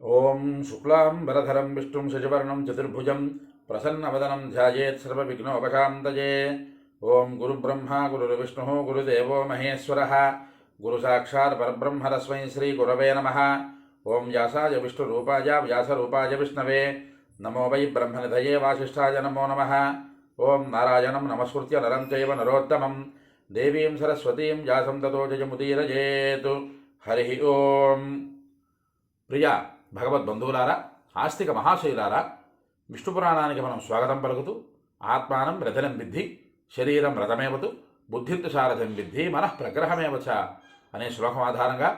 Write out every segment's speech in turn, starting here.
ఓం శుక్లాంబరధరం విష్ణుం శశివర్ణం చతుర్భుజం ప్రసన్నవదనం ధ్యాయేత్ సర్వవిఘ్నోపశాంతయే. ఓం గురుబ్రహ్మ గురుర్విష్ణుః గురుదేవో మహేశ్వరः గురు సాక్షాత్ పరబ్రహ్మ తస్మై శ్రీ గురవే నమః. ఓం వ్యాసాయ విష్ణురూపాయ వ్యాసరూపాయ విష్ణవే నమో వై బ్రహ్మనిధయే వాసిష్ఠాయ నమో నమః. ఓం నారాయణం నమస్కృత్య నరం చైవ నరోత్తమం దేవీం సరస్వతీం వ్యాసం తతో జయముదీరయేత్. హరి ఓం. ప్రియ భగవద్బంధువులారా, ఆస్తిక మహాశయులారా, విష్ణు పురాణానికి మనం స్వాగతం పలుకుతూ ఆత్మానం రథనం విద్ధి శరీరం రథమేవతు బుద్ధిత్తు సారథం విద్ధి మనః ప్రగ్రహమేవచ అనే శ్లోకం ఆధారంగా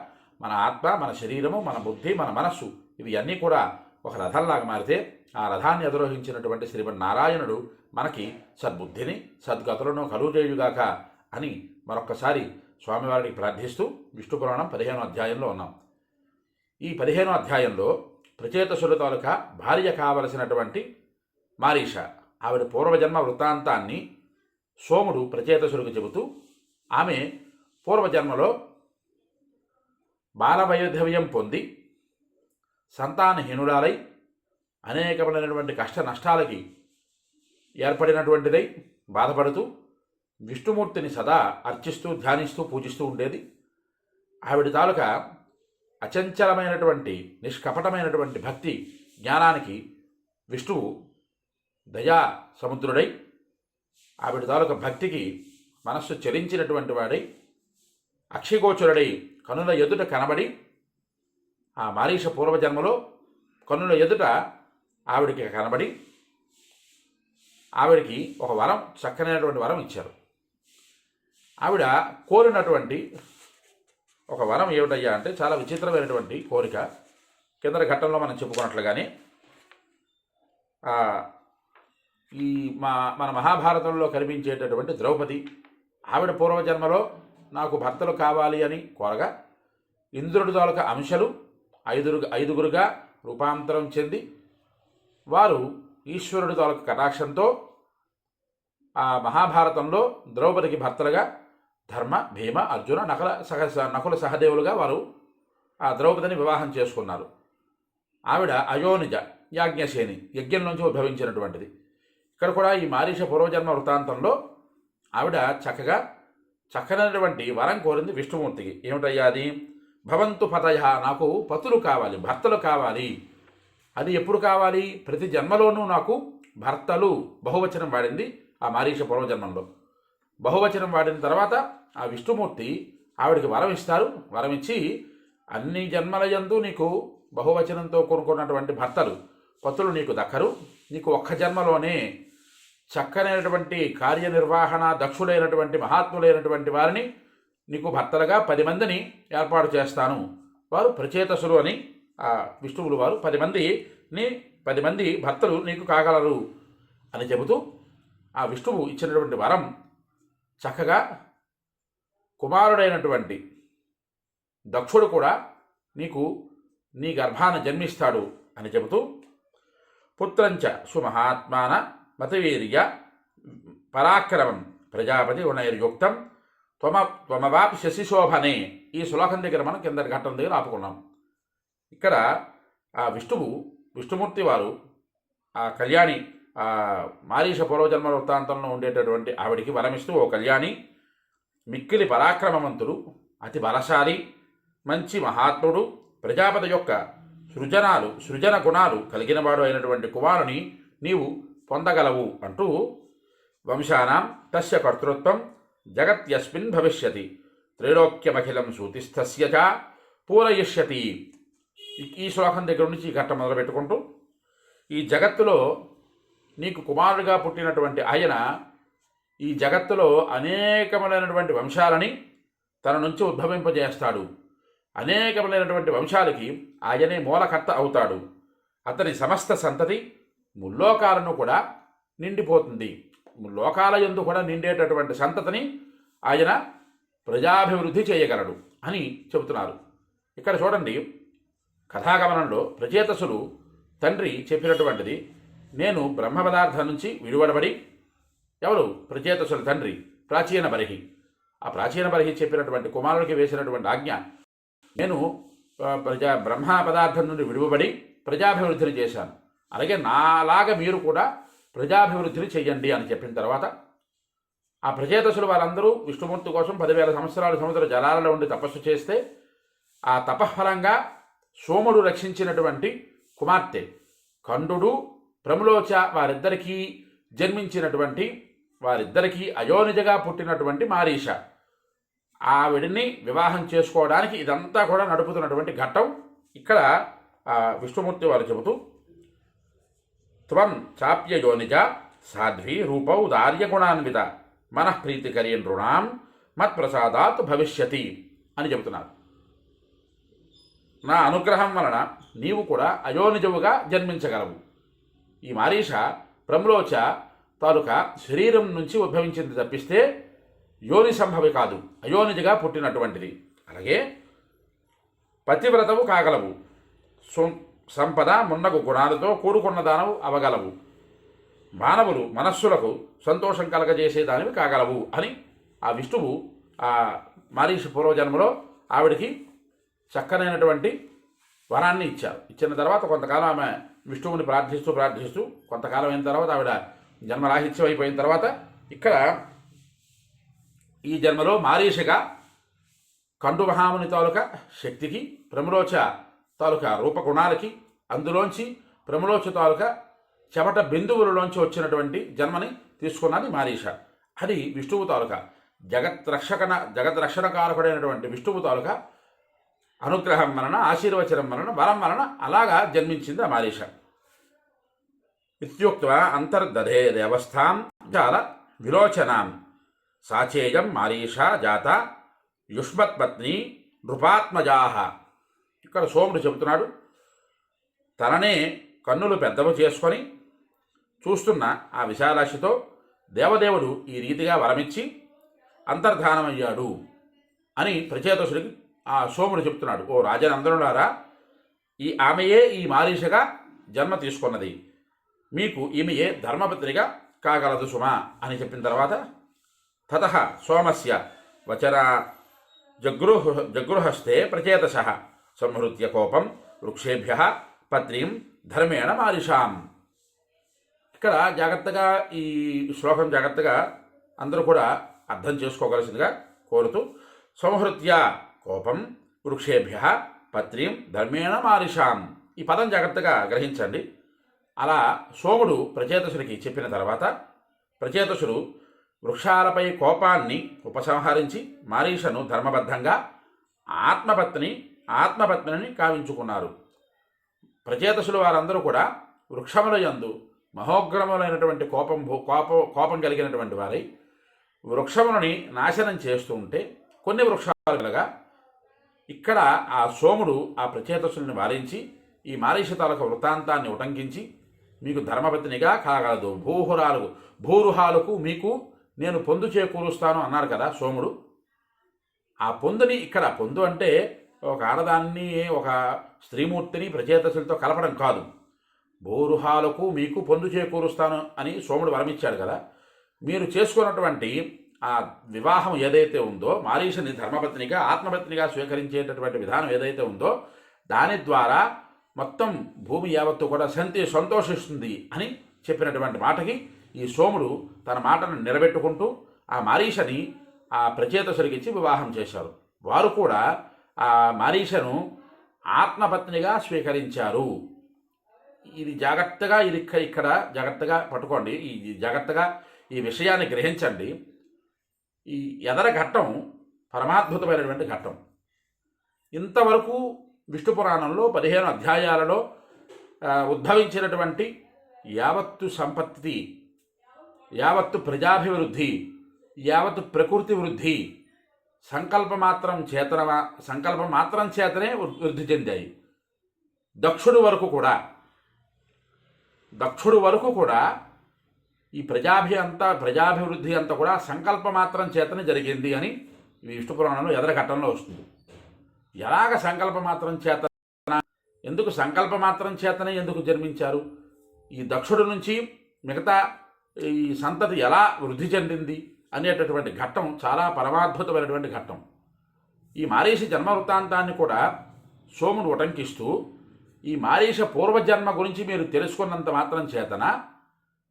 మన ఆత్మ, మన శరీరము, మన బుద్ధి, మన మనస్సు ఇవి అన్నీ కూడా ఒక రథంలాగా మారితే ఆ రథాన్ని అధిరోహించినటువంటి శ్రీమన్నారాయణుడు మనకి సద్బుద్ధిని సద్గతులను కలుగజేయుగాక అని మరొక్కసారి స్వామివారికి ప్రార్థిస్తూ విష్ణు పురాణం 15వ అధ్యాయంలో ఉన్నాం. ఈ 15వ అధ్యాయంలో ప్రచేతసుల తాలూకా భార్య కావలసినటువంటి మారీష ఆవిడ పూర్వజన్మ వృత్తాంతాన్ని సోముడు ప్రచేతసులకు చెబుతూ ఆమె పూర్వజన్మలో బాలవైధవ్యం పొంది సంతానహీనురాలై అనేకమైనటువంటి కష్ట నష్టాలకి ఏర్పడినటువంటిదై బాధపడుతూ విష్ణుమూర్తిని సదా అర్చిస్తూ ధ్యానిస్తూ పూజిస్తూ ఉండేది. ఆవిడ తాలూకా అచంచలమైనటువంటి నిష్కపటమైనటువంటి భక్తి జ్ఞానానికి విష్ణువు దయా సముద్రుడై ఆవిడ తాలూక భక్తికి మనస్సు చలించినటువంటి వాడై అక్షిగోచరుడై కనుల ఎదుట కనబడి ఆ మారీష పూర్వజన్మలో కనుల ఎదుట ఆవిడికి కనబడి ఆవిడికి ఒక వరం, చక్కనైనటువంటి వరం ఇచ్చారు. ఆవిడ కోరినటువంటి ఒక వరం ఏమిటయ్యా అంటే చాలా విచిత్రమైనటువంటి కోరిక. కింద ఘట్టంలో మనం చెప్పుకున్నట్లుగానే ఈ మన మహాభారతంలో కనిపించేటటువంటి ద్రౌపది ఆవిడ పూర్వజన్మలో నాకు భర్తలు కావాలి అని కోరగా ఇంద్రుడి తాలూకా అంశలు ఐదుగురుగా రూపాంతరం చెంది వారు ఈశ్వరుడి తాలూకా కటాక్షంతో ఆ మహాభారతంలో ద్రౌపదికి భర్తలుగా ధర్మ, భీమ, అర్జున, నకుల సహదేవులుగా వారు ఆ ద్రౌపదిని వివాహం చేసుకున్నారు. ఆవిడ అయోనిజ యాజ్ఞసేని యజ్ఞం నుంచి ఉద్భవించినటువంటిది. ఇక్కడ కూడా ఈ మారీష పూర్వజన్మ వృత్తాంతంలో ఆవిడ చక్కనటువంటి వరం కోరింది విష్ణుమూర్తికి. ఏమిటయ్యా అది? భవంతు పతయ, నాకు పతులు కావాలి, భర్తలు కావాలి. అది ఎప్పుడు కావాలి? ప్రతి జన్మలోనూ నాకు భర్తలు. బహువచనం వాడింది ఆ మారీష పూర్వజన్మంలో. బహువచనం వాడిన తర్వాత ఆ విష్ణుమూర్తి ఆవిడికి వరం ఇస్తారు. వరం ఇచ్చి అన్ని జన్మల యందు నీకు బహువచనంతో కొనుక్కున్నటువంటి భర్తలు, పతులు నీకు దక్కరు. నీకు ఒక్క జన్మలోనే చక్కనైనటువంటి కార్యనిర్వహణ దక్షుడైనటువంటి మహాత్ములైనటువంటి వారిని నీకు భర్తలుగా 10 మందిని ఏర్పాటు చేస్తాను. వారు ప్రచేతసులు అని ఆ విష్ణువులు వారు 10 మంది భర్తలు నీకు కాగలరు అని చెబుతూ ఆ విష్ణువు ఇచ్చినటువంటి వరం చక్కగా కుమారుడైనటువంటి దక్షుడు కూడా నీకు నీ గర్భాన జన్మిస్తాడు అని చెబుతూ పుత్రంచ సుమహాత్మాన మతవీర్య పరాక్రమం ప్రజాపతి ఉనైర్యుక్తం త్వమవాపి శశిశోభనే. ఈ శ్లోకం దగ్గర మనం కింద ఘట్టం దగ్గర ఆపుకున్నాం. ఇక్కడ ఆ విష్ణుమూర్తి వారు ఆ కళ్యాణి ఆ మారీష పూర్వజన్మ వృత్తాంతంలో ఉండేటటువంటి ఆవిడికి వరమిస్తూ, ఓ కళ్యాణి, మిక్కిలి పరాక్రమవంతుడు, అతి బలశాలి, మంచి మహాత్ముడు, ప్రజాపతి యొక్క సృజన గుణాలు కలిగినవాడు అయినటువంటి కుమారుని నీవు పొందగలవు అంటూ వంశానాం తస్య కర్తృత్వం జగత్యస్మిన్ భవిష్యతి త్రైలోక్యమఖిలం సూతిస్థస్య చ పూరయిష్యతి. ఈ శ్లోకం దగ్గర నుంచి ఈ ఘట్టం మొదలుపెట్టుకుంటూ ఈ జగత్తులో నీకు కుమారుడిగా పుట్టినటువంటి ఆయన ఈ జగత్తులో అనేకములైనటువంటి వంశాలని తన నుంచి ఉద్భవింపజేస్తాడు. అనేకములైనటువంటి వంశాలకి ఆయనే మూలకర్త అవుతాడు. అతని సమస్త సంతతి ముల్లోకాలను కూడా నిండిపోతుంది. లోకాల యందు కూడా నిండేటటువంటి సంతతిని ఆయన ప్రజాభివృద్ధి చేయగలడు అని చెబుతున్నారు. ఇక్కడ చూడండి, కథాగమనంలో ప్రచేతసులు తండ్రి చెప్పినటువంటిది, నేను బ్రహ్మ పదార్థం నుంచి విడువడబడి, ఎవరు? ప్రచేతసుల తండ్రి ప్రాచీన బర్హి. ఆ ప్రాచీన బర్హి చెప్పినటువంటి కుమారుడికి వేసినటువంటి ఆజ్ఞ, నేను బ్రహ్మ పదార్థం నుండి విడువబడి ప్రజాభివృద్ధిని చేశాను, అలాగే నాలాగా మీరు కూడా ప్రజాభివృద్ధిని చెయ్యండి అని చెప్పిన తర్వాత ఆ ప్రచేతసులు వాళ్ళందరూ విష్ణుమూర్తి కోసం 10,000 సంవత్సరాలు సముద్ర జలాలలో ఉండి తపస్సు చేస్తే ఆ తపఫలంగా సోముడు రక్షించినటువంటి కుమార్తె ఖండు ప్రములోచ వారిద్దరికీ జన్మించినటువంటి వారిద్దరికీ అయోనిజగా పుట్టినటువంటి మారీష ఆవిడిని వివాహం చేసుకోవడానికి ఇదంతా కూడా నడుపుతున్నటువంటి ఘట్టం ఇక్కడ విష్ణుమూర్తి వారు చెబుతూ త్వం చాప్యయోనిజ సాధ్వి రూపౌ దార్యగుణాన్విత మనఃప్రీతికరీ నృణాం మత్ప్రసాదాత్ భవిష్యతి అని చెబుతున్నారు. నా అనుగ్రహం వలన నీవు కూడా అయోనిజవుగా జన్మించగలవు. ఈ మారీష ప్రమ్లోచ తాలూకా శరీరం నుంచి ఉద్భవించింది తప్పిస్తే యోని సంభవి కాదు, అయోనిజగా పుట్టినటువంటిది. అలాగే పతివ్రతవు కాగలవు, సంపద మున్నగు గుణాలతో కూడుకున్న దానవు అవగలవు, మానవులు మనస్సులకు సంతోషం కలగజేసేదానివి కాగలవు అని ఆ విష్ణువు ఆ మారీష పూర్వజన్మలో ఆవిడికి చక్కనైనటువంటి వరాన్ని ఇచ్చారు. ఇచ్చిన తర్వాత కొంతకాలం ఆమె విష్ణువుని ప్రార్థిస్తూ కొంతకాలం అయిన తర్వాత ఆవిడ జన్మరాహిత్యం అయిపోయిన తర్వాత ఇక్కడ ఈ జన్మలో మారీషగా కండు మహాముని తాలూకా శక్తికి ప్రములోచ తాలూకా రూపగుణాలకి అందులోంచి ప్రములోచ తాలూకా చెమట బిందువులలోంచి వచ్చినటువంటి జన్మని తీసుకున్నది మారీష. అది విష్ణువు తాలూకా జగద్రక్షణకారకుడైనటువంటి విష్ణువు తాలూకా అనుగ్రహం వలన ఆశీర్వచనం వలన బలం వలన అలాగా జన్మించింది ఆ మారీష. ఇత్యుక్త్వా అంతర్దధే దేవస్థాం జాల విలోచనాం సాచేయం మారీషా జాత యుష్మత్పత్ని నృపాత్మజాహ. ఇక్కడ సోముడు చెబుతున్నాడు, తననే కన్నులు పెద్దవి చేసుకొని చూస్తున్న ఆ విశాలాక్షితో దేవదేవుడు ఈ రీతిగా వరమిచ్చి అంతర్ధానమయ్యాడు అని ప్రచేతసుడికి ఆ సోముడు చెప్తున్నాడు. ఓ రాజనందనులారా, ఆమెయే ఈ మారీషగా జన్మ తీసుకున్నది, మీకు ఈమెయే ధర్మపత్నిగా కాగలదు సుమా అని చెప్పిన తర్వాత తతః సోమస్య వచరా జగృహస్తే ప్రచేతస సంహృత్య కోపం వృక్షేభ్య పత్రీం ధర్మేణ మారిషాం. ఇక్కడ జాగ్రత్తగా ఈ శ్లోకం జాగ్రత్తగా అందరూ కూడా అర్థం చేసుకోగలసిందిగా కోరుతూ సంహృత్య కోపం వృక్షేభ్య పత్రీం ధర్మేణ మారిషాం ఈ పదం జాగ్రత్తగా గ్రహించండి. అలా సోముడు ప్రచేతసుడికి చెప్పిన తర్వాత ప్రచేతసుడు వృక్షాలపై కోపాన్ని ఉపసంహరించి మారీషను ధర్మబద్ధంగా ఆత్మపత్నిని కావించుకున్నారు. ప్రచేతసులు వారందరూ కూడా వృక్షముల యందు మహోగ్రములైనటువంటి కోపం కలిగినటువంటి వారై వృక్షములని నాశనం చేస్తూ ఉంటే కొన్ని వృక్షాలు కలగా ఇక్కడ ఆ సోముడు ఆ ప్రచేతసుల్ని వారించి ఈ మారీష తాలూకు వృత్తాంతాన్ని ఉటంకించి మీకు ధర్మపత్నిగా కాగలదు, భూరుహాలకు మీకు నేను పొందు చేకూరుస్తాను అన్నారు కదా సోముడు. ఆ పొందుని ఇక్కడ పొందు అంటే ఒక ఆడదాన్ని ఒక స్త్రీమూర్తిని ప్రచేతసులతో కలపడం కాదు, భూరుహాలకు మీకు పొందు చేకూరుస్తాను అని సోముడు వరమిచ్చాడు కదా. మీరు చేసుకున్నటువంటి ఆ వివాహం ఏదైతే ఉందో మారీషని ధర్మపత్నిగా ఆత్మపత్నిగా స్వీకరించేటటువంటి విధానం ఏదైతే ఉందో దాని ద్వారా మొత్తం భూమి యావత్తు కూడా సంతోషిస్తుంది అని చెప్పినటువంటి మాటకి ఈ సోముడు తన మాటను నిలబెట్టుకుంటూ ఆ మారీషని ఆ ప్రచేతసుడికి ఇచ్చి వివాహం చేశారు. వారు కూడా ఆ మారీషను ఆత్మపత్నిగా స్వీకరించారు. ఇది జాగ్రత్తగా ఇక్కడ జాగ్రత్తగా పట్టుకోండి, ఈ జాగ్రత్తగా ఈ విషయాన్ని గ్రహించండి. ఈ ఎదర ఘట్టం పరమాద్భుతమైనటువంటి ఘట్టం. ఇంతవరకు విష్ణు పురాణంలో 15 అధ్యాయాలలో ఉద్భవించినటువంటి యావత్తు సంపత్తి, యావత్తు ప్రజాభివృద్ధి, యావత్తు ప్రకృతి వృద్ధి సంకల్ప మాత్రం చేతనే వృద్ధి చెందాయి. దక్షుడు వరకు కూడా ఈ ప్రజాభివృద్ధి అంతా కూడా సంకల్ప మాత్రం చేతనే జరిగింది అని విష్ణు పురాణంలో ఎదర ఘట్టంలో వస్తుంది. ఎలాగ సంకల్ప మాత్రం చేత, ఎందుకు సంకల్ప మాత్రం చేతనే ఎందుకు జన్మించారు, ఈ దక్షుడు నుంచి మిగతా ఈ సంతతి ఎలా వృద్ధి చెందింది అనేటటువంటి ఘట్టం చాలా పరమాద్భుతమైనటువంటి ఘట్టం. ఈ మారీషి జన్మ వృత్తాంతాన్ని కూడా సోముడు ఉటంకిస్తూ ఈ మారీష పూర్వజన్మ గురించి మీరు తెలుసుకున్నంత మాత్రం చేతన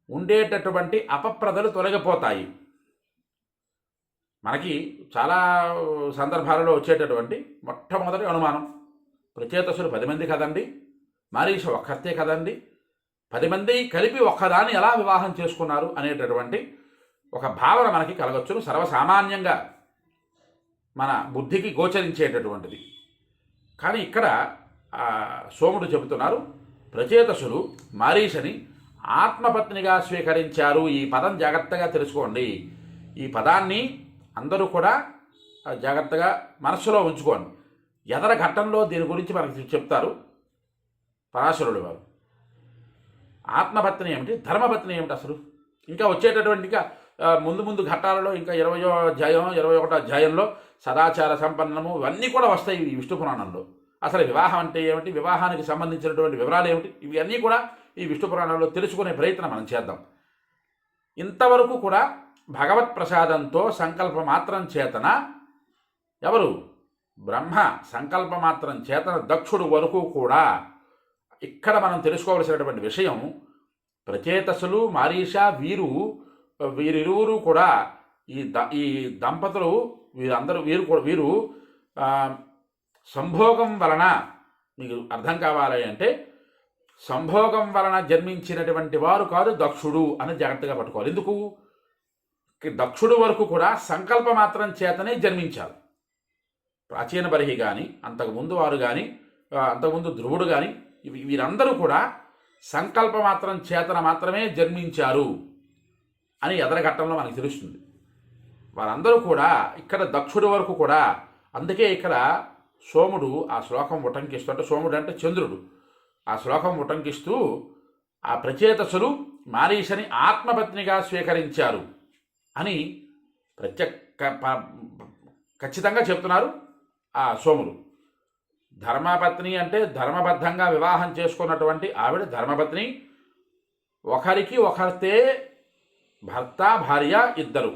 ఉండేటటువంటి అపప్రదలు తొలగిపోతాయి. మనకి చాలా సందర్భాలలో వచ్చేటటువంటి మొట్టమొదటి అనుమానం, ప్రచేతసులు 10 మంది కదండి, మారీష ఒక్కతే కదండి, 10 మంది కలిపి ఒక్కదాన్ని ఎలా వివాహం చేసుకున్నారు అనేటటువంటి ఒక భావన మనకి కలగచ్చును. సర్వసామాన్యంగా మన బుద్ధికి గోచరించేటటువంటిది. కానీ ఇక్కడ సోముడు చెబుతున్నారు, ప్రచేతసులు మారీషని ఆత్మపత్నిగా స్వీకరించారు. ఈ పదం జాగ్రత్తగా తెలుసుకోండి. ఈ పదాన్ని అందరూ కూడా జాగ్రత్తగా మనస్సులో ఉంచుకోండి. ఎదర ఘట్టంలో దీని గురించి మనకి చెప్తారు పరాశరుడు వారు. ఆత్మపత్ని ఏమిటి, ధర్మపత్ని ఏమిటి, అసలు ఇంకా వచ్చేటటువంటి ఇంకా ముందు ఘట్టాలలో ఇంకా 20వ అధ్యాయం 21వ అధ్యాయంలో సదాచార సంపన్నము ఇవన్నీ కూడా వస్తాయి ఈ విష్ణు పురాణంలో. అసలు వివాహం అంటే ఏమిటి, వివాహానికి సంబంధించినటువంటి వివరాలు ఏమిటి, ఇవన్నీ కూడా ఈ విష్ణు పురాణంలో తెలుసుకునే ప్రయత్నం మనం చేద్దాం. ఇంతవరకు కూడా భగవత్ ప్రసాదంతో సంకల్పమాత్రం చేతన ఎవరు, బ్రహ్మ సంకల్పమాత్రం చేతన దక్షుడు వరకు కూడా ఇక్కడ మనం తెలుసుకోవలసినటువంటి విషయం, ప్రచేతసులు మారీష వీరిరువురు కూడా ఈ దంపతులు వీరు సంభోగం వలన, మీకు అర్థం కావాలి అంటే సంభోగం వలన జన్మించినటువంటి వారు కాదు దక్షుడు అని జాగ్రత్తగా పట్టుకోవాలి. ఎందుకు, దక్షుడు వరకు కూడా సంకల్పమాత్రం చేతనే జన్మించారు. ప్రాచీన బర్హి కానీ అంతకుముందు వారు కానీ అంతకుముందు ధ్రువుడు కానీ వీరందరూ కూడా సంకల్పమాత్రం చేతన మాత్రమే జన్మించారు అని ఎదరఘట్టంలో మనకు తెలుస్తుంది. వారందరూ కూడా ఇక్కడ దక్షుడి వరకు కూడా, అందుకే ఇక్కడ సోముడు ఆ శ్లోకం ఉటంకిస్తూ, అంటే సోముడు అంటే చంద్రుడు, ఆ శ్లోకం ఉటంకిస్తూ ఆ ప్రచేతసులు మారీషని ఆత్మపత్నిగా స్వీకరించారు అని ఖచ్చితంగా చెప్తున్నారు ఆ సోముడు. ధర్మపత్ని అంటే ధర్మబద్ధంగా వివాహం చేసుకున్నటువంటి ఆవిడ ధర్మపత్ని. ఒకరికి ఒకరితే భర్త భార్య ఇద్దరు,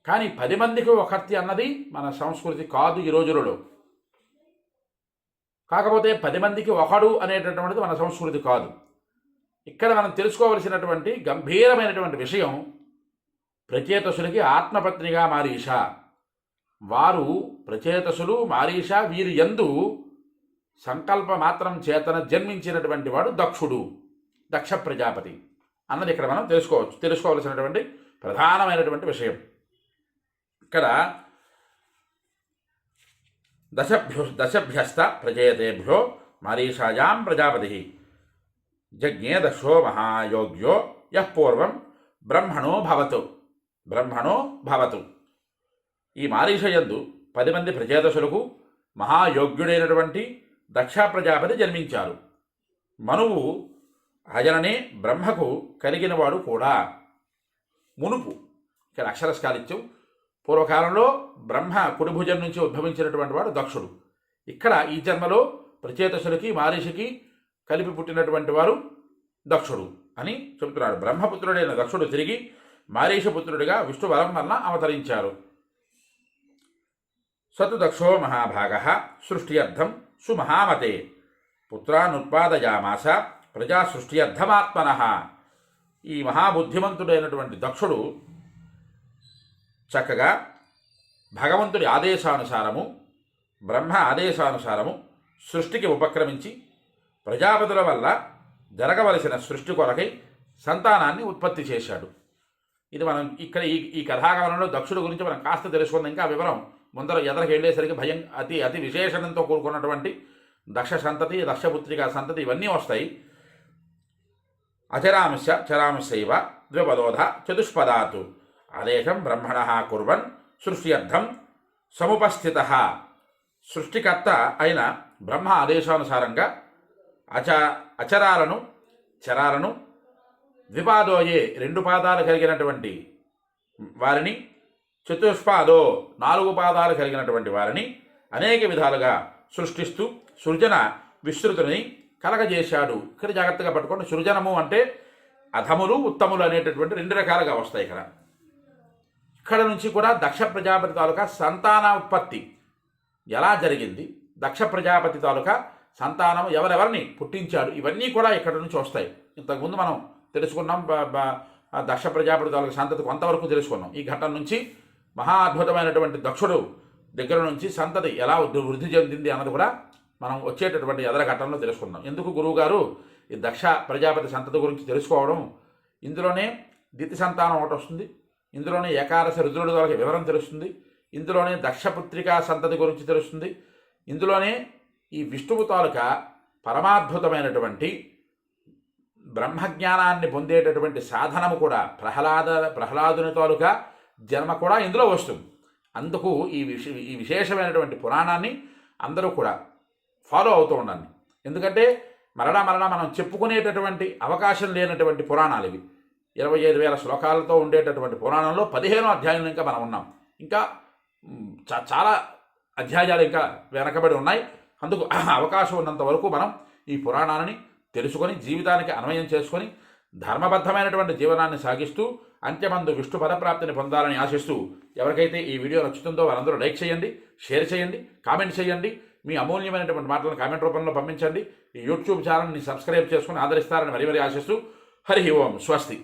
కానీ 10 మందికి ఒకర్తి అన్నది మన సంస్కృతి కాదు ఈ రోజులలో. కాకపోతే 10 మందికి ఒకడు అనేటటువంటిది మన సంస్కృతి కాదు. ఇక్కడ మనం తెలుసుకోవలసినటువంటి గంభీరమైనటువంటి విషయం, ప్రచేతసులకి ఆత్మపత్నిగా మారీష, వారు ప్రచేతసులు మారీష వీరి యందు సంకల్పమాత్రం చేతన జన్మించినటువంటి వాడు దక్షుడు, దక్ష ప్రజాపతి అన్నది ఇక్కడ మనం తెలుసుకోవలసినటువంటి ప్రధానమైనటువంటి విషయం. ఇక్కడ దశభ్యస్త ప్రజేతేభ్యో మారీషాయాం ప్రజాపతి జజ్ఞే దశో మహాయోగ్యో యః పూర్వం బ్రహ్మణో భవతు. ఈ మారీషయందు 10 మంది ప్రచేతసులకు మహాయోగ్యుడైనటువంటి దక్ష ప్రజాపతి జన్మించారు. మనువు అజననే బ్రహ్మకు కలిగినవాడు కూడా. మునుపు ఇక్కడ అక్షరస్కాలిత్యం, పూర్వకాలంలో బ్రహ్మ కుడిభుజం నుంచి ఉద్భవించినటువంటి వాడు దక్షుడు. ఇక్కడ ఈ జన్మలో ప్రచేతసులకి మారీషికి కలిపి పుట్టినటువంటి వారు దక్షుడు అని చెబుతున్నాడు. బ్రహ్మపుత్రుడైన దక్షుడు తిరిగి మారీషపుత్రుడిగా విష్ణు వరం వలన అవతరించారు. సతు దక్షో మహాభాగ సృష్ట్యర్థం సుమహామతే పుత్రానుత్పాదయామాస ప్రజా సృష్ట్యర్థమాత్మనః. ఈ మహాబుద్ధిమంతుడైనటువంటి దక్షుడు చక్కగా భగవంతుడి ఆదేశానుసారము, బ్రహ్మ ఆదేశానుసారము సృష్టికి ఉపక్రమించి ప్రజాపతుల వల్ల జరగవలసిన సృష్టి కొరకై సంతానాన్ని ఉత్పత్తి చేశాడు. ఇది మనం ఇక్కడ ఈ కథాగమనంలో దక్షుడు గురించి మనం కాస్త తెలుసుకుందాం. ఇంకా వివరం ముందర ఎదరికి వెళ్ళేసరికి భయం అతి విశేషణంతో కూడుకున్నటువంటి దక్ష సంతతి, దక్షపుత్రిక సంతతి ఇవన్నీ వస్తాయి. అచరాంశ చరాంశైవ ద్విపదోధ చతుష్పదాత్ ఆదేశం బ్రహ్మణ కుర్వన్ సృష్ట్యర్థం సముపస్థిత. సృష్టికర్త అయిన బ్రహ్మ ఆదేశానుసారంగా అచరాలను చరాలను ద్విపాదోయే 2 పాదాలు కలిగినటువంటి వారిని, చతుష్పాదో 4 పాదాలు కలిగినటువంటి వారిని అనేక విధాలుగా సృష్టిస్తూ సృజన విస్తృతిని కలగజేశాడు. ఇక్కడ జాగ్రత్తగా పట్టుకోండి. సృజనము అంటే అధములు ఉత్తములు అనేటటువంటి 2 రకాలుగా వస్తాయి. ఇక్కడ నుంచి కూడా దక్ష ప్రజాపతి తాలూకా సంతాన ఉత్పత్తి ఎలా జరిగింది, దక్ష ప్రజాపతి తాలూకా సంతానం ఎవరెవరిని పుట్టించాడు, ఇవన్నీ కూడా ఇక్కడ నుంచి వస్తాయి. ఇంతకుముందు మనం తెలుసుకున్నాం, దక్ష ప్రజాపతి తాలూకా సంతతి కొంతవరకు తెలుసుకున్నాం. ఈ ఘట్టం నుంచి మహా అద్భుతమైనటువంటి దక్షుడు దగ్గర నుంచి సంతతి ఎలా వృద్ధి చెందింది అన్నది కూడా మనం వచ్చేటటువంటి ఎదర ఘట్టంలో తెలుసుకుందాం. ఎందుకు గురువుగారు ఈ దక్ష ప్రజాపతి సంతతి గురించి తెలుసుకోవడం, ఇందులోనే దితి సంతానం ఒకటి వస్తుంది, ఇందులోనే ఏకాదశ రుద్రుడి ద్వారా వివరం తెలుస్తుంది, ఇందులోనే దక్షపుత్రికా సంతతి గురించి తెలుస్తుంది, ఇందులోనే ఈ విష్ణువు తాలూకా పరమాద్భుతమైనటువంటి బ్రహ్మజ్ఞానాన్ని పొందేటటువంటి సాధనము కూడా ప్రహ్లాదుని తాలూకా జన్మ కూడా ఇందులో వస్తుంది. అందుకు ఈ విశేషమైనటువంటి పురాణాన్ని అందరూ కూడా ఫాలో అవుతూ ఉండండి. ఎందుకంటే మరలా మనం చెప్పుకునేటటువంటి అవకాశం లేనటువంటి పురాణాలు ఇవి. 25,000 శ్లోకాలతో ఉండేటటువంటి పురాణంలో 15 అధ్యాయులు ఇంకా మనం ఉన్నాం. ఇంకా చాలా అధ్యాయాలు ఇంకా వెనకబడి ఉన్నాయి. అందుకు అవకాశం ఉన్నంత వరకు మనం ఈ పురాణాలని తెలుసుకొని జీవితానికి అన్వయం చేసుకొని ధర్మబద్ధమైనటువంటి జీవనాన్ని సాగిస్తూ అంత్యమందు విష్ణు పదప్రాప్తిని పొందాలని ఆశిస్తూ, ఎవరికైతే ఈ వీడియో నచ్చుతుందో వారందరూ లైక్ చేయండి, షేర్ చేయండి, కామెంట్ చేయండి, మీ అమూల్యమైనటువంటి మాటలను కామెంట్ రూపంలో పంపించండి. ఈ యూట్యూబ్ ఛానల్ని సబ్స్క్రైబ్ చేసుకుని ఆదరిస్తారని మరీ ఆశిస్తూ హరి ఓం స్వస్తి.